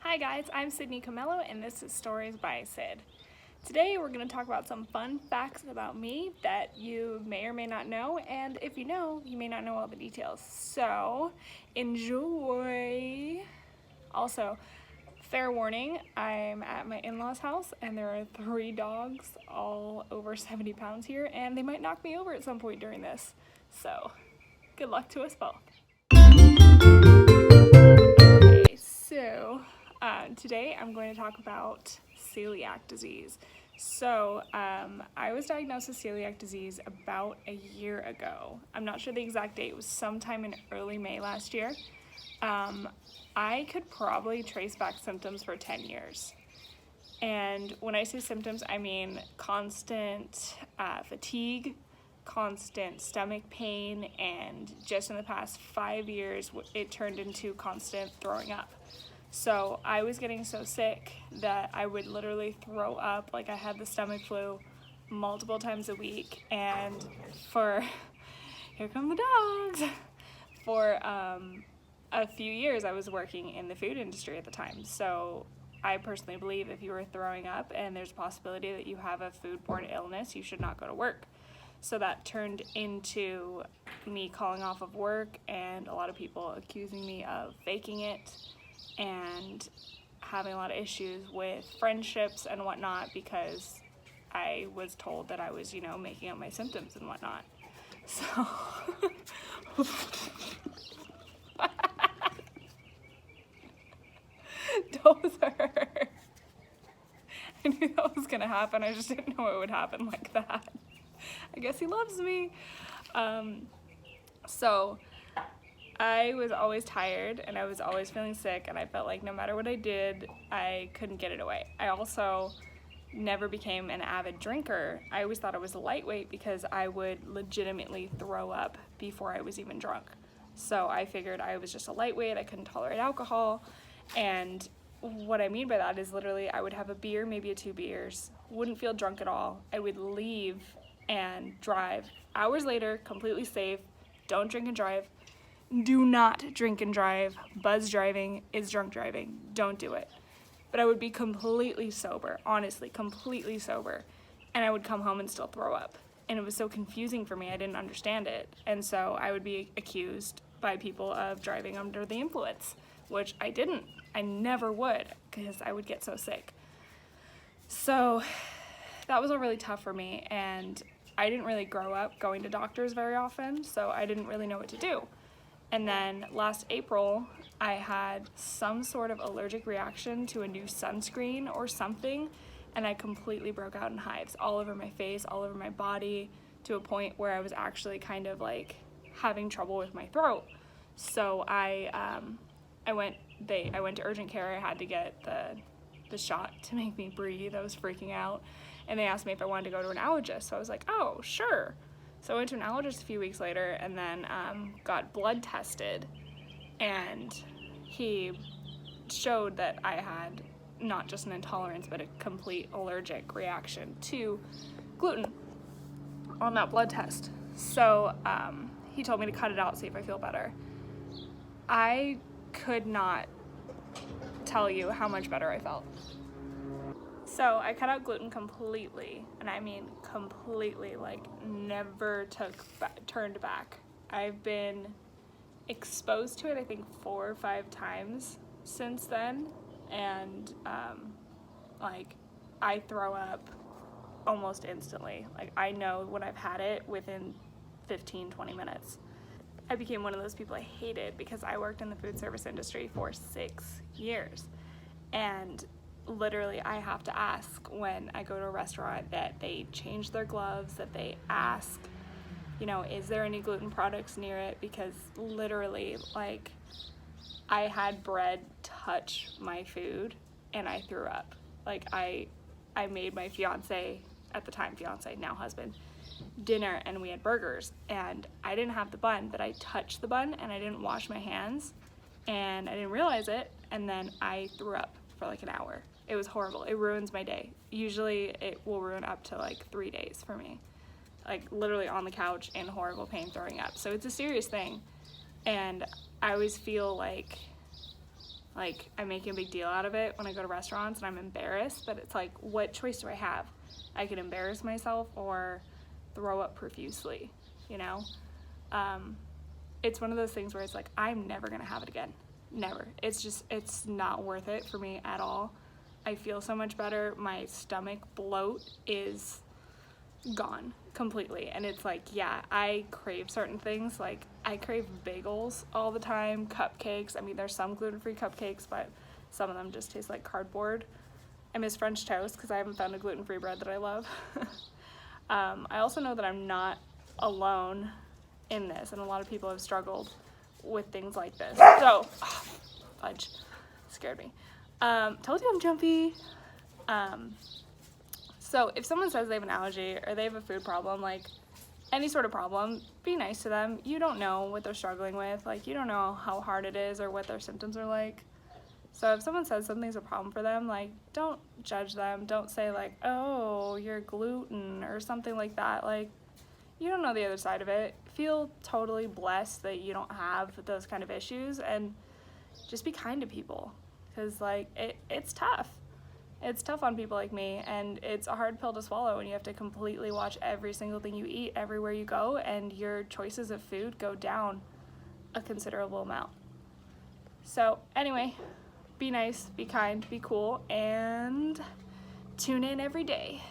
Hi guys, I'm Sydney Camello and this is Stories by Syd. Today we're going to talk about some fun facts about me that you may or may not know, and if you know, you may not know all the details. So, enjoy! Also, fair warning, I'm at my in-laws' house and there are 3 dogs all over 70 pounds here, and they might knock me over at some point during this. So, good luck to us both. Okay, so today I'm going to talk about celiac disease. So I was diagnosed with celiac disease about a year ago. I'm not sure the exact date. It was sometime in early May last year. I could probably trace back symptoms for 10 years. And when I say symptoms, I mean constant fatigue, constant stomach pain, and just in the past 5 years, it turned into constant throwing up. So I was getting so sick that I would literally throw up like I had the stomach flu multiple times a week. And here come the dogs, for a few years I was working in the food industry at the time. So I personally believe if you are throwing up and there's a possibility that you have a foodborne illness, you should not go to work. So that turned into me calling off of work and a lot of people accusing me of faking it and having a lot of issues with friendships and whatnot because I was told that I was, making up my symptoms and whatnot. So Dozer. I knew that was gonna happen. I just didn't know it would happen like that. I guess he loves me. So I was always tired and I was always feeling sick, and I felt like no matter what I did, I couldn't get it away. I also never became an avid drinker. I always thought I was a lightweight because I would legitimately throw up before I was even drunk. So I figured I was just a lightweight, I couldn't tolerate alcohol, and what I mean by that is literally I would have a beer, maybe 2 beers, wouldn't feel drunk at all. I would leave and drive hours later, completely safe. Don't drink and drive. Do not drink and drive. Buzz driving is drunk driving. Don't do it. But I would be completely sober, honestly, completely sober. And I would come home and still throw up. And it was so confusing for me, I didn't understand it. And so I would be accused by people of driving under the influence, which I didn't. I never would, because I would get so sick. So that was all really tough for me, and I didn't really grow up going to doctors very often, so I didn't really know what to do. And then last April, I had some sort of allergic reaction to a new sunscreen or something, and I completely broke out in hives all over my face, all over my body, to a point where I was actually kind of like having trouble with my throat. So I went to urgent care. I had to get the shot to make me breathe. I was freaking out. And they asked me if I wanted to go to an allergist. So I was like, oh, sure. So I went to an allergist a few weeks later and then got blood tested. And he showed that I had not just an intolerance, but a complete allergic reaction to gluten on that blood test. So he told me to cut it out, see if I feel better. I could not tell you how much better I felt. So I cut out gluten completely, and I mean completely, like never turned back. I've been exposed to it, I think 4 or 5 times since then, and like I throw up almost instantly. Like I know when I've had it within 15-20 minutes. I became one of those people I hated because I worked in the food service industry for 6 years, and literally I have to ask when I go to a restaurant that they change their gloves, that they ask, is there any gluten products near it? Because literally, like, I had bread touch my food and I threw up. Like I made my fiance, at the time fiance, now husband, dinner, and we had burgers, and I didn't have the bun, but I touched the bun and I didn't wash my hands and I didn't realize it, and then I threw up for like an hour. It was horrible. It ruins my day. Usually it will ruin up to like 3 days for me, like literally on the couch in horrible pain throwing up. So it's a serious thing, and I always feel like Like, I'm making a big deal out of it when I go to restaurants and I'm embarrassed, but it's like, what choice do I have? I can embarrass myself or throw up profusely, you know? It's one of those things where it's like, I'm never gonna have it again. Never. It's not worth it for me at all. I feel so much better. My stomach bloat is gone completely. And it's like, yeah, I crave certain things. Like, I crave bagels all the time, cupcakes. I mean, there's some gluten-free cupcakes, but some of them just taste like cardboard. I miss French toast because I haven't found a gluten-free bread that I love. I also know that I'm not alone in this, and a lot of people have struggled with things like this. So, fudge, scared me. Told you I'm jumpy. So if someone says they have an allergy or they have a food problem, like any sort of problem, be nice to them. You don't know what they're struggling with. Like, you don't know how hard it is or what their symptoms are like. So if someone says something's a problem for them, like, don't judge them. Don't say like, oh, you're gluten or something like that. Like, you don't know the other side of it. Feel totally blessed that you don't have those kind of issues, and just be kind to people, because like it's tough. It's tough on people like me, and it's a hard pill to swallow when you have to completely watch every single thing you eat everywhere you go, and your choices of food go down a considerable amount. So anyway, be nice, be kind, be cool, and tune in every day.